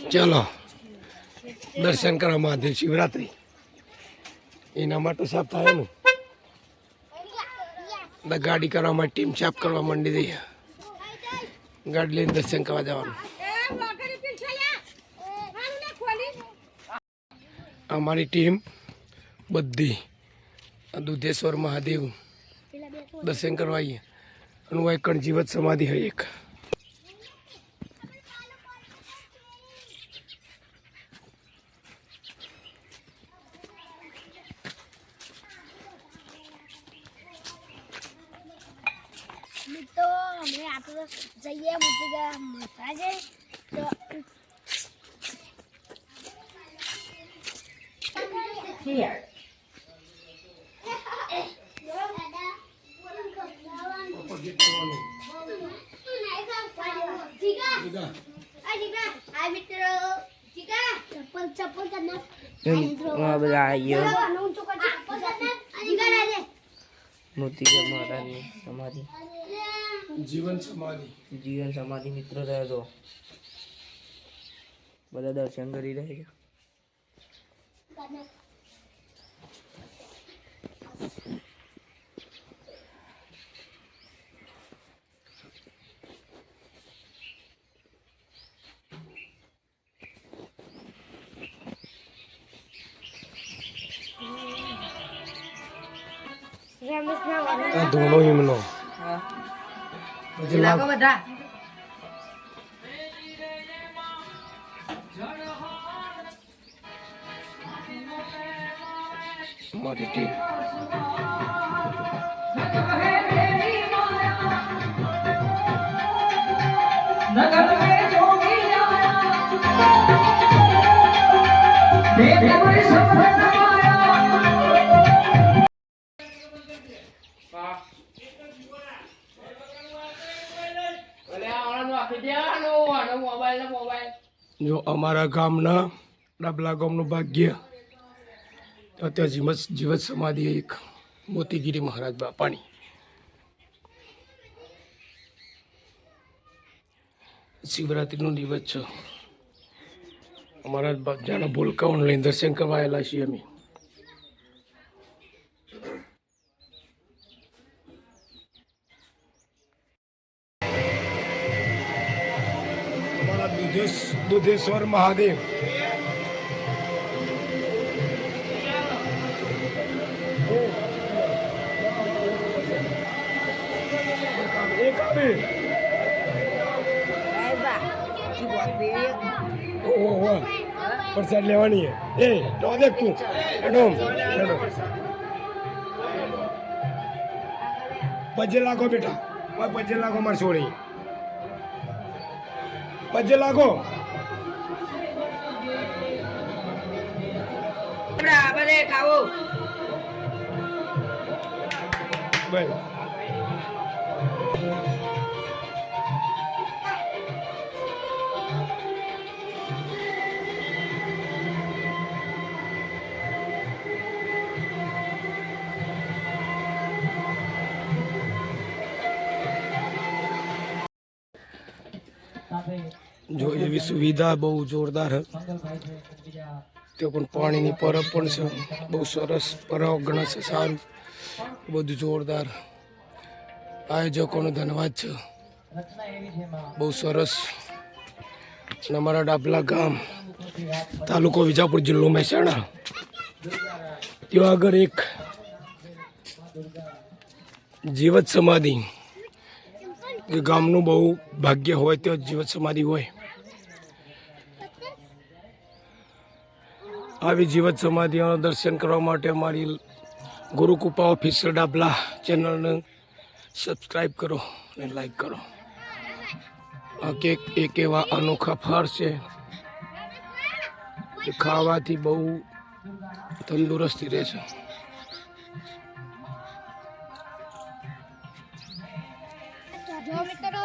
ચલો દર્શન કરવા મહાદેવ શિવરાત્રી એના માટે સાફ થાય ને ગાડી કરવામાં ટીમ સાફ કરવા માંડી દઈએ ગાડી લઈને દર્શન કરવા જવાનું અમારી ટીમ બધી દુધેશ્વર મહાદેવ દર્શન કરવા આવીએ અને હું એક જીવત સમાધિ હોય એક તો અમે આપણે જઈએ મોટી મોટા છે તો મોતી મહારાજની સમાધિ જીવન સમાધિ મિત્રો થયો તો બધા દર્શન કરી રહ્યા છે. ધૂણો હિમનો લાગો બધા મારી ટીમ જો અમારા ગામના ડાબલા ગામનું ભાગ્ય તો ત્યાં જીવત સમાધિ એક મોતીગીરી મહારાજ બાપાની શિવરાત્રિનો દિવસ છે. અમારા બાપજાના ભૂલકાઓને લઈને દર્શન કરવા આવેલા છીએ અમે. અમારા દુધેશ્વર મહાદેવ પ્રસાદ લેવાની એ તો દેખ તું એડોમ પજે લાગો બેટા પજે લાગો મારી છોડી પજે લાગો ખાવો ભાઈ જો એવી સુવિધા બહુ જોરદાર તે પણ પાણીની પરબ પણ છે બહુ સરસ પરબ ગણે છે સારું બધું જોરદાર આયોજકોનો ધન્યવાદ છે બહુ સરસ. અને અમારા ડાબલા ગામ તાલુકો વિજાપુર જિલ્લો મહેસાણા ત્યાં આગળ એક જીવત સમાધિ જે ગામનું બહુ ભાગ્ય હોય ત્યાં જીવત સમાધિ હોય. આવી જીવત સમાધિઓના દર્શન કરવા માટે અમારી ગુરુકૃપા ઓફિશિયલ ડાબલા ચેનલને સબસ્ક્રાઈબ કરો અને લાઈક કરો. આ કેક એક એવા અનોખા ફળ છે કે ખાવાથી બહુ તંદુરસ્તી રહે છે. મિત્રો